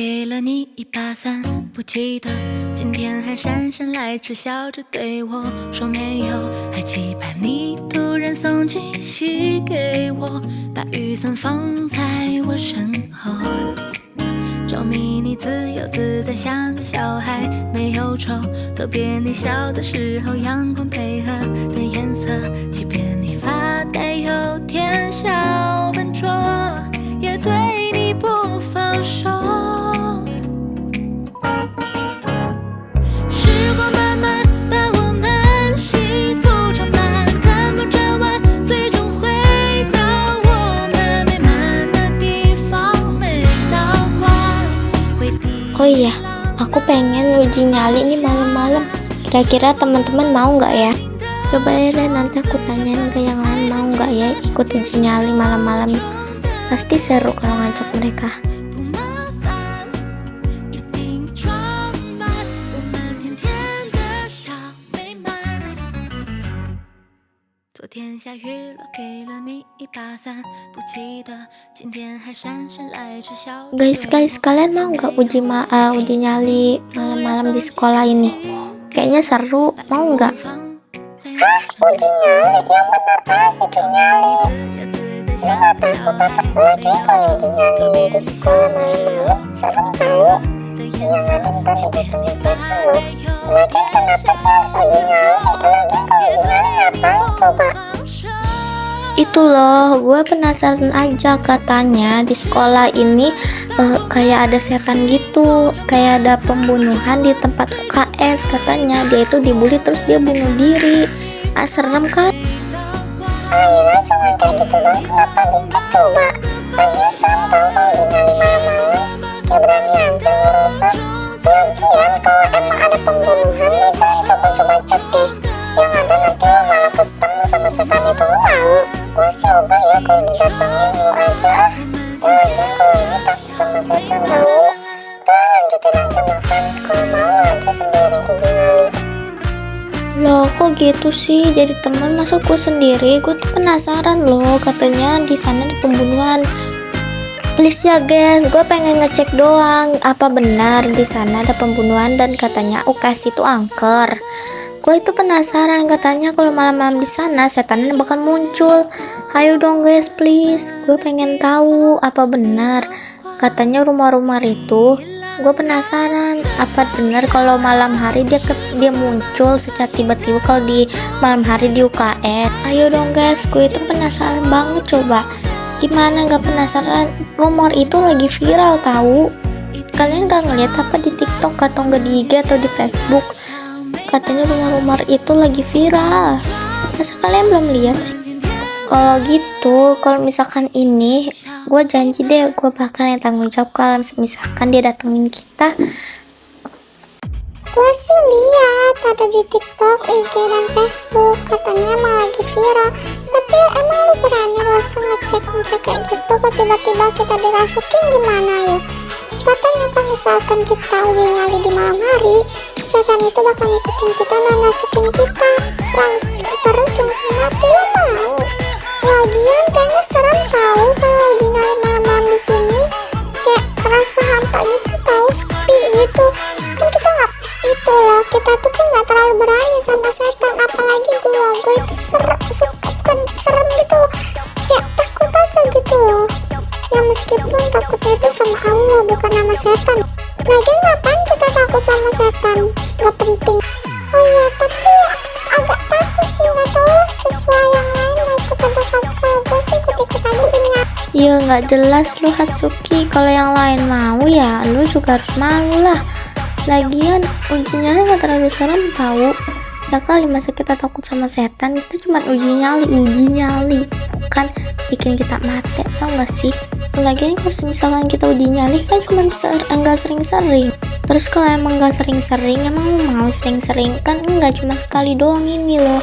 给了你一把伞，不记得今天还姗姗来迟，笑着对我说没有，还期盼你突然送惊喜给我，把雨伞放在我身后。着迷你自由自在，像个小孩，没有愁。特别你笑的时候，阳光配合的颜色，即便你发带有点小笨拙，也对你不放手。时光慢慢把我们幸福装满，怎么转弯，最终回到我们美满的地方，美到光会滴。Oh iya, aku pengen uji nyali nih malam-malam. Kira-kira teman-teman mau nggak ya? Coba ya deh, nanti aku tanyain ke yang lain mau nggak ya ikut uji nyali malam-malam. Pasti seru kalau ngajak mereka. 昨天下雨了，给了你一把伞，不记得今天还姗姗来迟，笑。Guys, kalian mau nggak uji nyali malam-malam di sekolah ini? Kayaknya seru, mau nggak? Hah? Uji nyali? Yang benar aja tuh nyali. Lu gak takut apa lagi kalau uji nyali di sekolah malam-malam? Serem tau. Yang ada ntar digantungin siapa lo. Lagian kenapa sih harus uji nyali? Lagian kalau uji nyali ngapain coba? Itu loh, gue penasaran aja, katanya di sekolah ini kayak ada setan gitu, kayak ada pembunuhan di tempat UKS. Katanya dia itu dibully terus dia bunuh diri. Serem kan? Ayolah cuma kayak gitu dong, kenapa dicek coba? Lagian serem tau kalau uji nyali malam-malam. Kayak berani aja ngerusak. Lagian kalau emang ada pembunuhan, lu jangan coba-coba cek deh. Yang ada nanti lu malah ketemu sama setan itu, lu mau? Gue sih ogah ya kalau didatengin, lu aja. Gue lagian kalau ini takut sama setan tau. Udah lanjutin aja makan, kalau mau lu aja sendiri uji nyali. Loh kok gitu sih, jadi teman masa gue sendiri? Gue tuh penasaran loh, katanya di sana ada pembunuhan. Please ya guys, gue pengen ngecek doang apa benar di sana ada pembunuhan dan katanya UKS itu angker. Gue itu penasaran, katanya kalau malam-malam di sana setannya bakal muncul. Ayo dong guys, please, gue pengen tahu apa benar. Katanya rumah-rumah itu, gue penasaran apa benar kalau malam hari dia muncul secara tiba-tiba kalau di malam hari di UKS. Ayo dong guys, gue itu penasaran banget. Coba gimana gak penasaran, rumor itu lagi viral tahu. Kalian gak ngeliat apa di TikTok atau gak di IG atau di Facebook? Katanya rumor-rumor itu lagi viral. Masa kalian belum lihat sih? Kalau gitu, kalau misalkan ini, gue janji deh gue bakal yang tanggung jawab kalau misalkan dia datengin kita. Gue sih lihat ada di TikTok, IG dan Facebook, katanya emang lagi viral. Tapi emang lu berani rasa ngecek kayak gitu, kok tiba-tiba kita dirasukin gimana ya? Katanya kalau misalkan kita uji nyali di malam hari, setan itu bakal ngikutin kita dan masukin kita langsung terus mati. Lu mau? Lagian kayaknya serem tahu kalau uji nyali malam-malam di sini, kayak kerasa hampa gitu tahu, sepi gitu. Kan kita nggak itu loh, kita tuh kan nggak terlalu berani sama setan, apalagi gue itu serem gitu, kayak takut aja gitu loh. Ya meskipun takutnya itu sama Allah bukan sama setan. Lagian ngapain kita takut sama setan? Gak penting. Oh iya, tapi agak takut sih, gak tahu sesuai yang lain mau ikut atau kagak. Kalau gue sih ikut-ikut aja dunia. Ya nggak jelas lu Hatsuki, kalau yang lain mau ya lu juga harus mau lah. Lagian uji nyali gak terlalu serem tahu. Ya kali masa kita takut sama setan, kita cuma uji nyali bukan bikin kita mati, tau gak sih? Lagian kalau misalkan kita uji nyali kan cuma enggak sering-sering. Terus kalau emang enggak sering-sering, emang mau sering-sering kan enggak cuma sekali doang ini loh.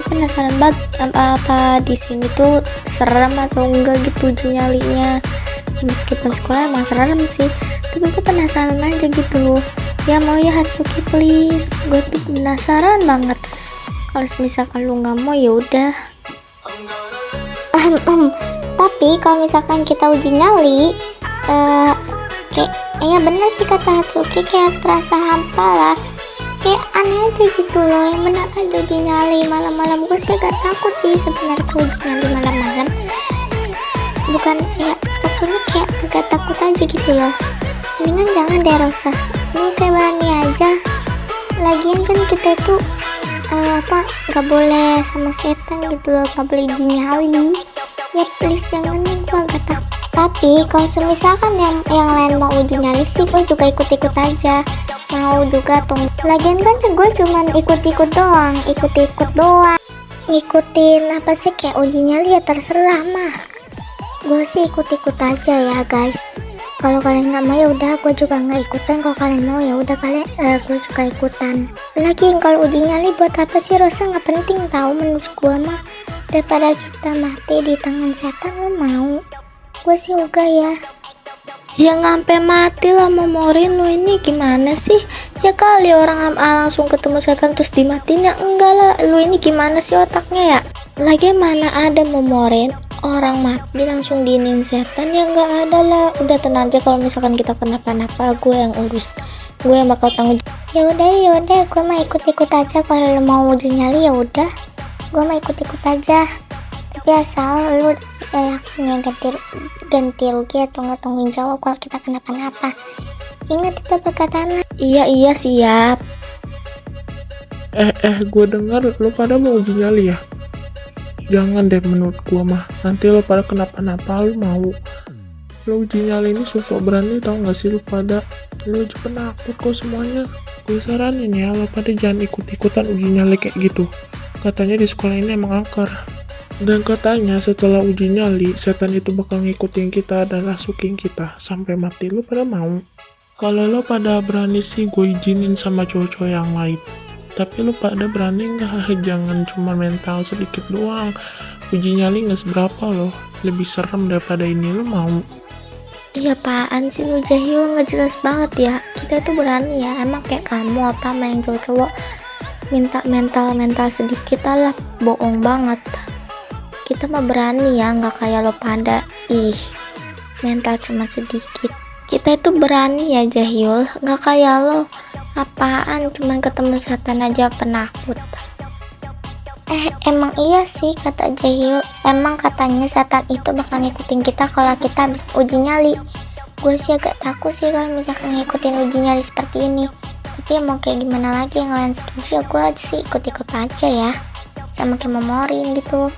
Aku penasaran banget apa di sini tuh serem atau enggak gitu uji nyalinya. Ya, meskipun sekolah emang serem sih, tapi aku penasaran aja gitu loh. Ya mau ya Hatsuki please, gue tuh penasaran banget. Kalau misalkan lu nggak mau ya udah. Tapi kalau misalkan kita uji nyali, kayak Iya bener sih kata Hatsuki, kayak terasa hampa lah. Kayak aneh aja gitu loh, yang bener aja uji nyali malam-malam. Gue sih agak takut sih sebenarnya kalau uji nyali malam-malam. Bukan ya, pokoknya kayak agak takut aja gitu loh. Mendingan jangan deh Rosa, lu kayak berani aja. Lagian kan kita itu gak boleh sama setan gitu loh, gak boleh uji nyali. Ya please jangan nih, gue agak takut. Tapi kalau misalkan yang lain mau uji nyali sih, gue juga ikut-ikut aja. Mau juga tuh. Lagian kan gue cuman ikut-ikut doang. Ngikutin apa sih, kayak uji nyali ya terserah mah. Gue sih ikut-ikut aja ya guys. Kalau kalian nggak mau ya udah, gue juga nggak ikutan. Kalau kalian mau ya udah, gue juga ikutan. Lagi kalau uji nyali buat apa sih Rosa, nggak penting tahu menurut gue mah. Daripada kita mati di tangan setan, lo mau? Gue sih enggak ya. Ya ngampe mati lah Momorin, lo ini gimana sih? Ya kali orang langsung ketemu setan terus dimatiin, ya enggak lah. Lo ini gimana sih otaknya ya? Lagi mana ada Momorin orang mati langsung diinin setan, ya enggak ada lah. Udah tenang aja, kalau misalkan kita kenapa-napa gue yang urus, gue yang bakal tanggung jawab. Ya udah, gue mah ikut-ikut aja. Kalau lo mau uji nyali ya udah, gue mah ikut-ikut aja. Tapi asal lu yakinnya ganti rugi atau nggak tanggung jawab kalau kita kenapa-napa. Ingat itu perkataan. Iya siap. Gue dengar lo pada mau uji nyali ya. Jangan deh menurut gua mah, nanti lo pada kenapa-napa. Lo mau lo uji nyali ini sosok berani, tau gak sih lo pada. Lo juga penakut kok semuanya. Gue saranin ya, lo pada jangan ikut-ikutan uji nyali kayak gitu. Katanya di sekolah ini emang angker. Dan katanya setelah uji nyali, setan itu bakal ngikutin kita dan rasukin kita sampai mati. Lo pada mau? Kalau lo pada berani sih gue izinin sama cowok-cowok yang lain. Tapi lo pada berani nggak? Jangan cuma mental sedikit doang. Uji nyali nggak seberapa loh, lebih serem daripada ini. Lo mau? Iya apaan sih lu Jahil, nggak jelas banget ya. Kita itu berani ya, emang kayak kamu apa main cowok-cowok minta mental sedikit lah, bohong banget. Kita mah berani ya, nggak kayak lo pada. Mental cuma sedikit. Kita itu berani ya Jahil, nggak kayak lo. Apaan, cuman ketemu setan aja penakut. Emang iya sih kata Jahil. Emang katanya setan itu bakal ngikutin kita kalau kita habis uji nyali. Gue sih agak takut sih kalau misalkan ngikutin uji nyali seperti ini. Tapi mau kayak gimana lagi, yang lain setuju ya gue sih ikut-ikut aja ya. Sama kayak Momorin gitu.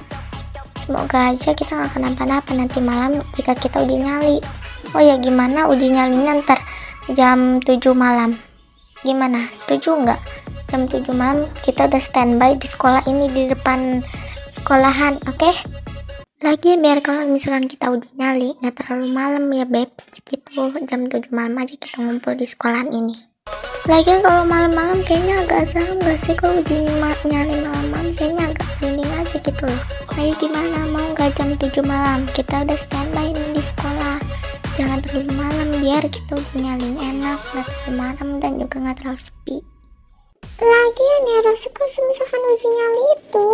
Semoga aja kita gak kenapa-napa nanti malam jika kita uji nyali. Oh ya, gimana uji nyalinya ntar jam 7 malam? Gimana? Setuju nggak? Jam 7 malam kita udah standby di sekolah ini, di depan sekolahan, oke? Lagi biar kalau misalkan kita uji nyali nggak terlalu malam ya babes, gitu. Jam 7 malam aja kita ngumpul di sekolahan ini. Lagian kalau malam-malam kayaknya agak serem gak sih kalau uji nyali malam-malam, kayaknya agak merinding aja gitu loh. Ayo gimana, mau nggak jam 7 malam? Kita udah standby ini di sekolah. Jangan terlalu malam biar kita uji nyalinya enak, nggak terlalu malam dan juga nggak terlalu sepi. Lagian ya Rosa, kalau misalkan uji nyali itu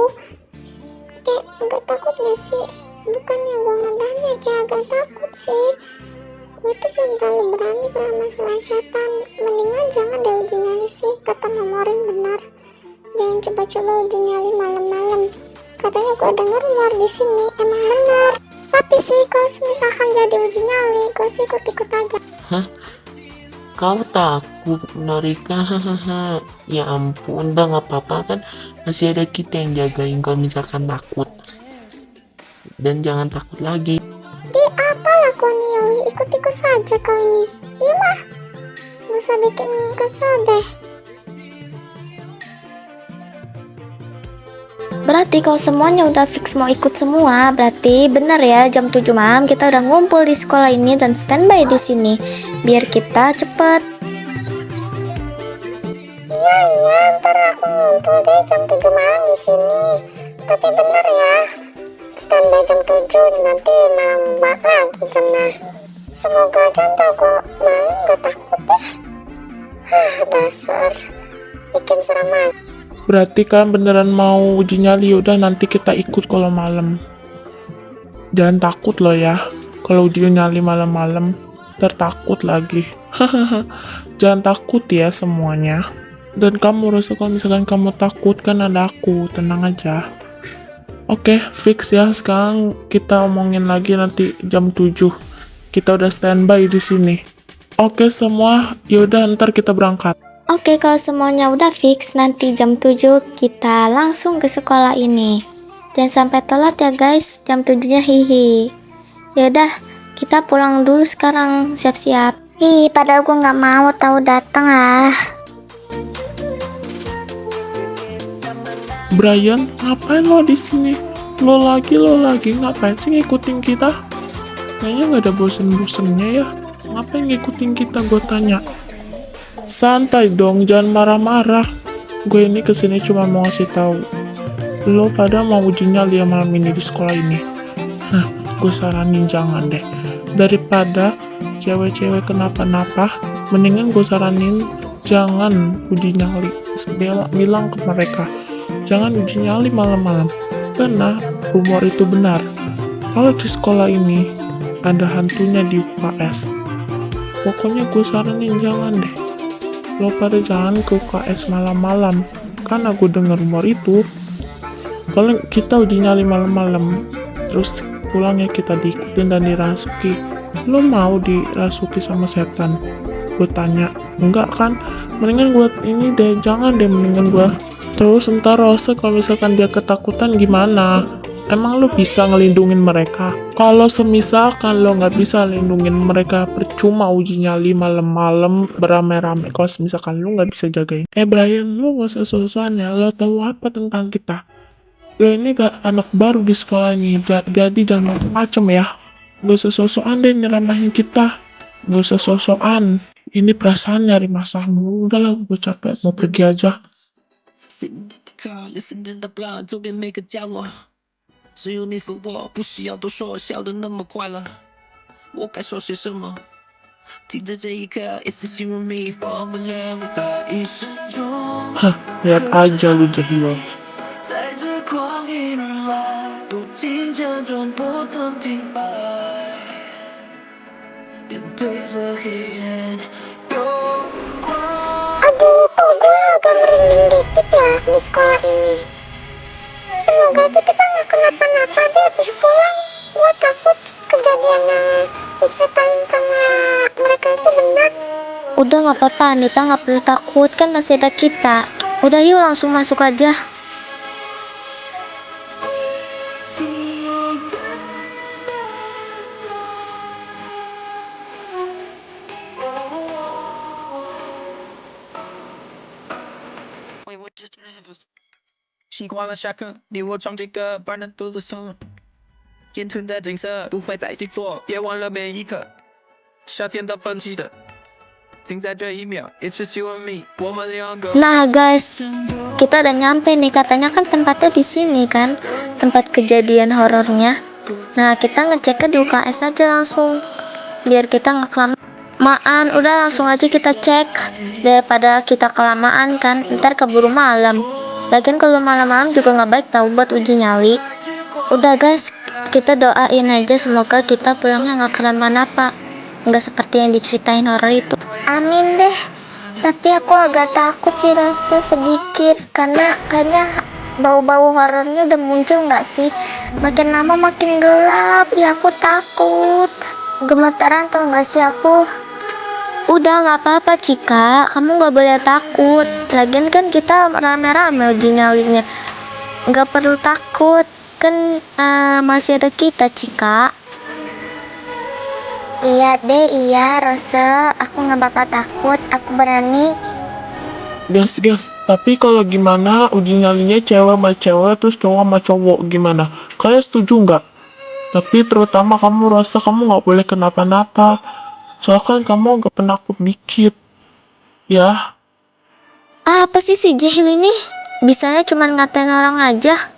kayak agak takut gak sih? Bukannya gue gak berani, kayak agak takut sih. Gue tuh belum terlalu berani kalau masalah setan. Mendingan jangan deh uji nyali sih, kata Momorin benar. Jangan coba-coba uji nyali malam-malam. Katanya gue dengar luar di sini, emang benar. Tapi sih kalau misalkan jadi uji nyali, gue sih ikut-ikut aja. Hah? Kau takut Norika? Hahaha. Ya ampun, udah gak apa-apa kan, masih ada kita yang jagain kalau misalkan takut. Dan jangan takut lagi. Apalah kau nih Yowi, ikut-ikut saja kau ini. Iya mah, gak usah bikin kesel deh. Berarti kalau semuanya udah fix mau ikut semua, berarti bener ya jam 7 malam kita udah ngumpul di sekolah ini dan standby di sini biar kita cepet. Iya, ntar aku ngumpul deh jam 7 malam di sini. Tapi bener ya, standby jam 7, nanti malam lagi jamnya. Semoga aja ntar gue malam gak takut deh. Dasar, bikin serem aja. Berarti kalian beneran mau uji nyali? Udah, nanti kita ikut kalau malam. Jangan takut loh ya kalau uji nyali malam-malam, tertakut lagi. Jangan takut ya semuanya. Dan kamu rasa kalau misalkan kamu takut kan ada aku, tenang aja. Oke, fix ya. Sekarang kita omongin lagi nanti jam 7. Kita udah standby di sini. Oke semua, yaudah ntar kita berangkat. Oke, kalau semuanya udah fix, nanti jam 7 kita langsung ke sekolah ini. Jangan sampai telat ya guys, jam 7-nya hihi. Yaudah, kita pulang dulu sekarang, siap-siap. Ih, padahal gue nggak mau tahu dateng ah. Brian, ngapain lo di sini? Lo lagi ngapain sih ngikutin kita? Kayaknya nggak ada bosen-bosennya ya. Ngapain ngikutin kita, gue tanya. Santai dong, jangan marah-marah. Gue ini kesini cuma mau ngasih tahu. Lo pada mau uji nyali ya malam ini di sekolah ini? Nah, gue saranin jangan deh. Daripada cewek-cewek kenapa-napa, mendingan gue saranin jangan uji nyali. Bilang ke mereka, jangan uji nyali malam-malam. Karena rumor itu benar. Kalau di sekolah ini ada hantunya di UKS. Pokoknya gue saranin jangan deh. Lo pada jangan ke UKS malam-malam. Karena gue dengar rumor itu, kalau kita uji nyali malam-malam, terus pulangnya kita diikutin dan dirasuki. Lo mau dirasuki sama setan? Gue tanya, enggak kan? Mendingan gue ini deh, jangan deh, mendingan gue. Terus ntar Rose kalau misalkan dia ketakutan gimana? Emang lo bisa ngelindungin mereka? Kalau semisalkan lo nggak bisa lindungin mereka, percuma uji nyali malam-malam beramai-ramai. Kalau misalkan lo nggak bisa jagain. Brian, lo gak usah sosokan ya. Lo tahu apa tentang kita? Lo ini gak anak baru di sekolah ini, jadi jangan macem-macem ya. Gak usah sosokan deh nyeramahin kita. Gak usah sosokan. Ini perasaan nyari masalah. Udahlah, gue capek, mau pergi aja. 只有你和我，不需要多说，笑得那么快乐。我该说些什么？停在这一刻，It's just you and me，我们两个在一生中。 Hah, lihat aja lu jahil. 在这光阴而来，不停辗转，不曾停摆。面对着黑暗，有光。 Aduh, kok gue agak merinding dikit ya di sekolah ini. Semoga aja kita nggak kenapa-napa deh habis pulang. Gue takut kejadian yang diceritain sama mereka itu benar. Udah nggak apa-apa, Anita nggak perlu takut, kan masih ada kita. Udah yuk langsung masuk aja.为我只是习惯了下课，你我唱这歌，班人都是唱。眼前的景色不会再去做，别忘了每一刻。夏天的分析的，停在这一秒，It's just you and me，我们两个。 Nah guys, kita udah nyampe nih, katanya kan tempatnya di sini kan, tempat kejadian horornya. Nah kita ngeceknya di UKS aja langsung, biar kita nggak kelamaan. Udah langsung aja kita cek, daripada kita kelamaan kan, ntar keburu malam. Lagian kalau malam-malam juga nggak baik tau buat uji nyali. Udah guys, kita doain aja semoga kita pulangnya nggak kenapa-napa, nggak seperti yang diceritain horor itu. Amin deh. Tapi aku agak takut sih rasa sedikit, karena kayaknya bau-bau horornya udah muncul nggak sih? Makin lama makin gelap, ya aku takut. Gemetaran tau nggak sih aku? Udah nggak apa-apa Cika, kamu nggak boleh takut. Lagian kan kita rame-rame uji nyalinya, nggak perlu takut kan, masih ada kita Cika. Iya deh, iya Rose, aku nggak bakal takut, aku berani. Gas, tapi kalau gimana uji nyalinya cewek sama cewek terus cowok sama cowok gimana? Kalian setuju nggak? Tapi terutama kamu rasa kamu nggak boleh kenapa-napa. Soalnya kan kamu nggak penakut dikit. Ya, Apa sih si Jahil ini? Bisanya cuma ngatain orang aja.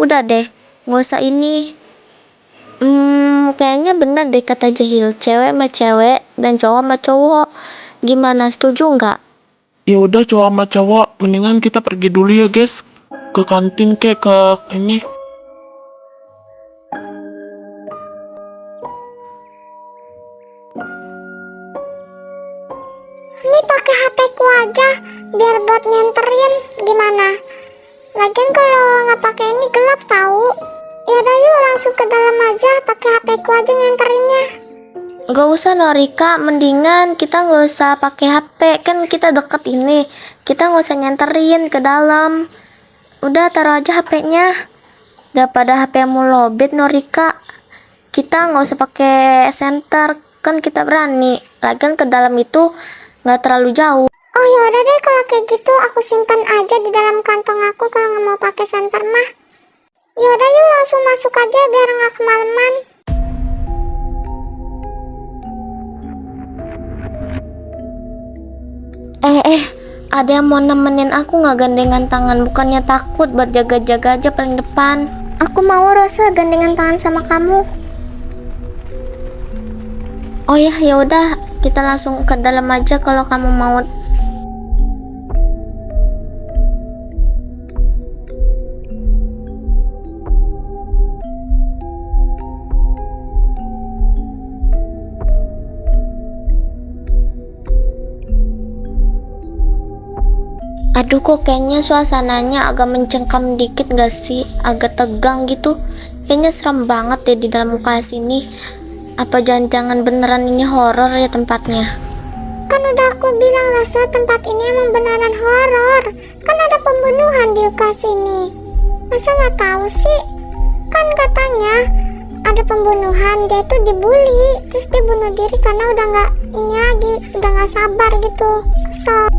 Udah deh, nggak usah ini. Kayaknya bener deh kata Jahil, cewek sama cewek dan cowok sama cowok. Gimana, setuju nggak? ya udah cowok sama cowok, mendingan kita pergi dulu ya guys. Ke kantin ke ini. aja, biar buat nyenterin. Gimana? Lagian kalau nggak pakai ini gelap tahu. Yaudah yuk langsung ke dalam aja, pakai HP ku aja nyenterinnya. Gak usah Norika, mendingan kita gak usah pakai HP, kan kita deket ini. Kita gak usah nyenterin ke dalam. Udah taruh aja HP-nya. Daripada HP-mu lobet Norika. Kita gak usah pakai senter, kan kita berani. Lagian ke dalam itu gak terlalu jauh. Oh yaudah deh kalau kayak gitu aku simpan aja di dalam kantong aku kalau nggak mau pakai senter mah. Yaudah yuk langsung masuk aja biar nggak kemalaman. Ada yang mau nemenin aku nggak gandengan tangan? Bukannya takut buat jaga-jaga aja paling depan. Aku mau Rosa gandengan tangan sama kamu. Oh ya, yaudah kita langsung ke dalam aja kalau kamu mau. Aduh, kok kayaknya suasananya agak mencengkam dikit gak sih? Agak tegang gitu. Kayaknya serem banget ya di dalam UKS ini. Apa jangan-jangan beneran ini horor ya tempatnya? Kan udah aku bilang Rosa, tempat ini emang beneran horor. Kan ada pembunuhan di UKS ini. Masa nggak tahu sih? Kan katanya ada pembunuhan, dia tuh dibully, terus dia bunuh diri karena udah nggak ini lagi, udah nggak sabar gitu. Kesel.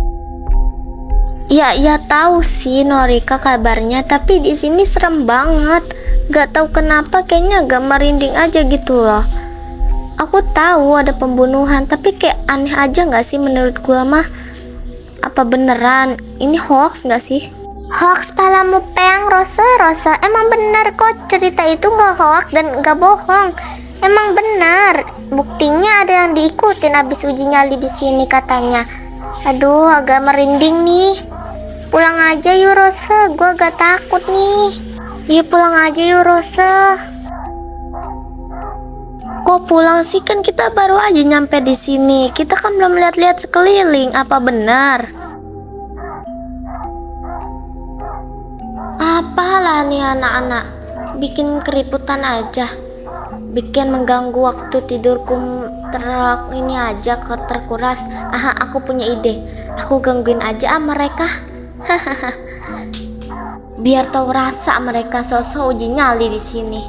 Ya tahu sih Norika kabarnya, tapi di sini serem banget. Gak tahu kenapa kayaknya agak merinding aja gitu loh. Aku tahu ada pembunuhan, tapi kayak aneh aja gak sih menurut gua mah? Apa beneran? Ini hoax gak sih? Hoax palamu peyang Rosa, emang bener kok cerita itu gak hoax dan gak bohong. Emang benar. Buktinya ada yang diikutin abis uji nyali di sini katanya. Aduh, agak merinding nih. Pulang aja yuk Rosa, gue agak takut nih. Iya pulang aja yuk Rosa. Kok pulang sih, kan kita baru aja nyampe di sini. Kita kan belum lihat-lihat sekeliling. Apa benar? Apalah nih anak-anak, bikin keributan aja, bikin mengganggu waktu tidurku ini aja terkuras. Aha, aku punya ide. Aku gangguin aja mereka. Biar tahu rasa mereka sosok uji nyali di sini.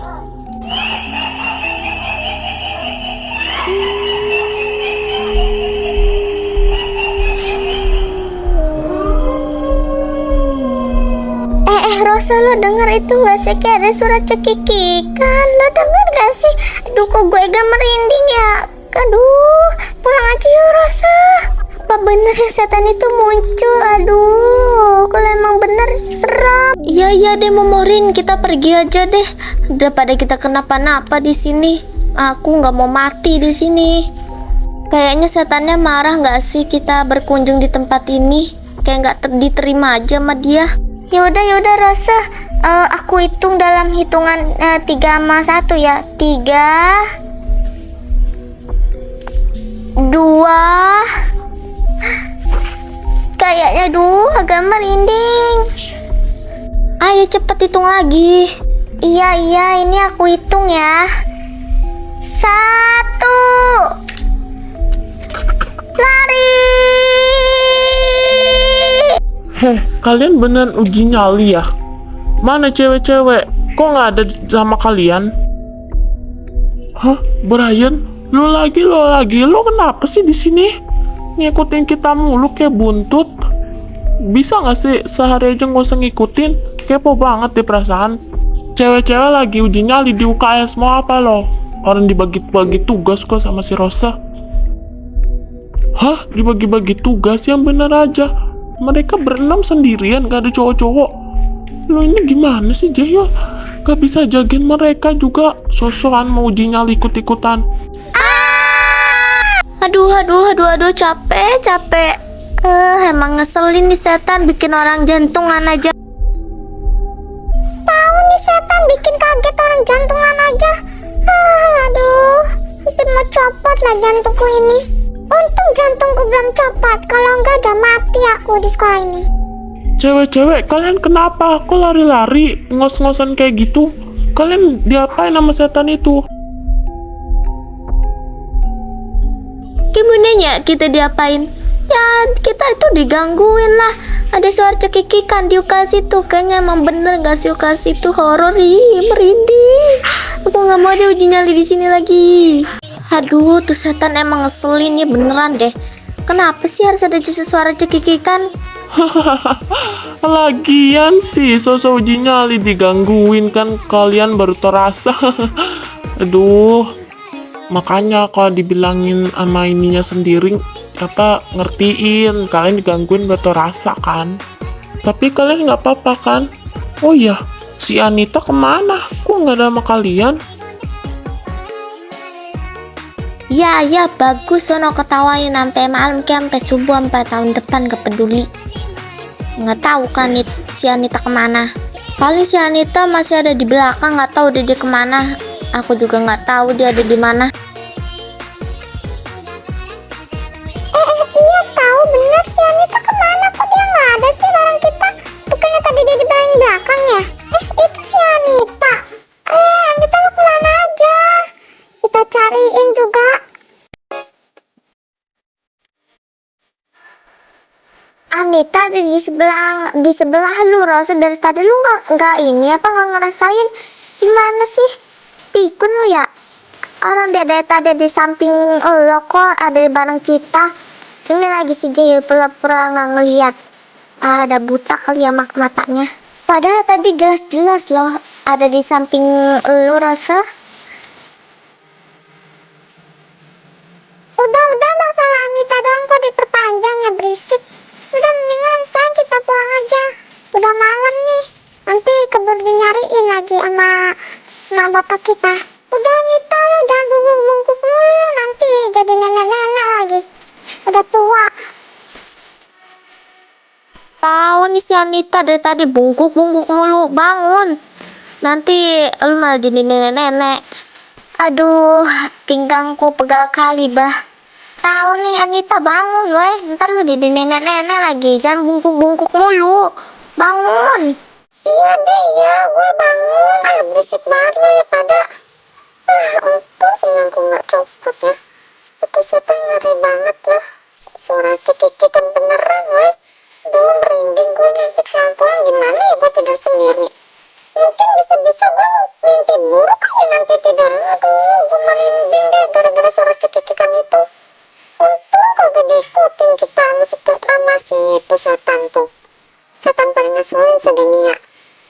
Rosa, lo denger itu gak sih? Kayak ada suara cekikikan. Lo denger gak sih? Aduh, kok gue agak merinding ya. Aduh, pulang aja yuk Rosa. Apa bener ya setan itu muncul? Aduh, kalau emang bener serem. Iya deh Momorin, kita pergi aja deh daripada kita kenapa-napa di sini. Aku nggak mau mati di sini. Kayaknya setannya marah nggak sih kita berkunjung di tempat ini? Kayak nggak diterima aja sama dia. Yaudah Rosa, aku hitung dalam hitungan 3 sama 1 ya. 3 2. Kayaknya agak merinding. Ayo cepet hitung lagi. Iya, ini aku hitung ya. 1. Lari. Kalian beneran uji nyali ya? Mana cewek-cewek? Kok nggak ada sama kalian? Hah, Brian? Lo lagi? Lo kenapa sih di sini? Ngikutin kita mulu kayak buntut. Bisa nggak sih sehari aja nggak usah ngikutin? Kepo banget deh perasaan. Cewek-cewek lagi uji nyali di UKS, mau apa lo? Orang dibagi-bagi tugas kok sama si Rosa. Hah? Dibagi-bagi tugas? Yang bener aja. Mereka berenam sendirian, gak ada cowok-cowok. Lo ini gimana sih Jayo? Gak bisa jagain mereka juga. Sosokan mau uji nyali ikut-ikutan. Aduh, capek. Emang ngeselin nih setan, bikin orang jantungan aja. Tahu nih setan bikin kaget orang jantungan aja. Aduh, hampir mau copot lah jantungku ini. Untung jantungku belum copot, kalau enggak udah mati aku di sekolah ini. Cewek-cewek, kalian kenapa? Kok lari-lari, ngos-ngosan kayak gitu? Kalian diapain sama setan itu? Gimana ya kita diapain? Ya kita itu digangguin lah. Ada suara cekikikan di UKS itu. Kayaknya emang bener gak sih UKS itu horor. Ih, merinding. Aku gak mau dia uji nyali di sini lagi. Aduh, tuh setan emang ngeselin ya beneran deh. Kenapa sih harus ada suara cekikikan? Lagian sih, sosok uji nyali digangguin kan kalian baru terasa. Aduh, makanya kalau dibilangin sama ininya sendiri, ngertiin kalian digangguin baru terasa kan. Tapi kalian nggak apa-apa kan? Oh iya, si Anita kemana? Kok nggak ada sama kalian? Ya bagus sono ketawain sampai malam sampai subuh sampai tahun depan gak peduli. Nggak tahu kan si Anita kemana. Paling si Anita masih ada di belakang, nggak tahu dia kemana. Aku juga nggak tahu dia ada di mana. Iya tahu bener si Anita kemana, kok dia nggak ada sih bareng kita? Bukannya tadi dia di belakang ya? Itu si Anita. Anita lu kemana aja? Kita cariin juga. Anita ada di sebelah lu, Rose. Dari tadi lu nggak nggak ngerasain gimana sih? Pikun lu ya? Orang dia dari tadi di samping lo kok ada di bareng kita. Ini lagi si Jaya pura-pura nggak ngeliat. Ada buta kali ya matanya. Padahal tadi jelas-jelas loh ada di samping lu, Rose. Udah masalah Anita doang kok diperpanjang ya, berisik. Udah mendingan sekarang kita pulang aja. Udah malam nih. Nanti keburu dinyariin lagi sama bapak kita. Udah Anita, lu jangan bungkuk-bungkuk mulu, nanti jadi nenek-nenek lagi. Udah tua. Tahu nih si Anita dari tadi bungkuk-bungkuk mulu, bangun. Nanti lu malah jadi nenek-nenek. Aduh, pinggangku pegal kali bah. Tahu nih Anita, bangun weh, ntar lu jadi nenek-nenek lagi. Jangan bungkuk-bungkuk mulu. Bangun. Iya deh ya, gue bangun. Berisik banget lo ya pada. Untung pinggangku nggak copot ya. Itu setan ngeri banget lah. Suara cekikikan beneran weh. Aduh merinding gue nanti pulang gimana ya gue tidur sendiri. Mungkin bisa-bisa gue mimpi buruk kali nanti tidur. Aduh gue merinding deh gara-gara suara cekikikan itu. Untung kagak diikutin kita sama si setan tuh. Setan paling ngeselin sedunia.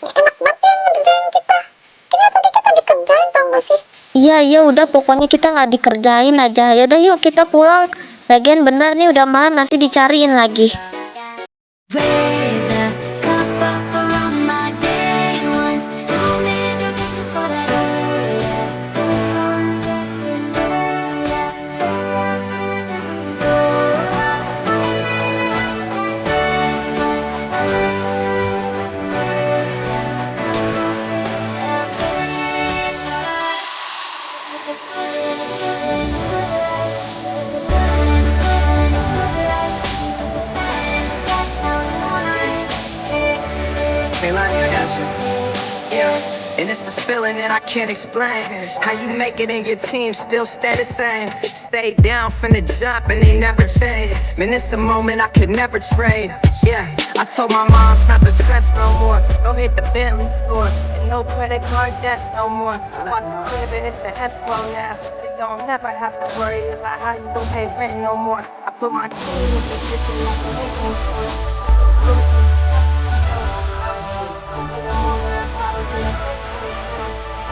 Ini enak banget ya ngerjain kita. Kayaknya tadi kita dikerjain tau gak sih? Iya udah pokoknya kita nggak dikerjain aja. Ya udah yuk kita pulang. Lagian bener nih udah malam, nanti dicariin lagi. Raise a cup up for all my day ones. Told me to be before that Yeah, and it's the feeling that I can't explain. How you make it and your team still stay the same. Stay down from the jump and they never change. Man, it's a moment I could never trade. Yeah, I told my mom not to stress no more. Go hit the Bentley store and no credit card debt no more. I want to live and it's the escrow now. You don't never have to worry about how you don't pay rent no more. I put my team in the position like a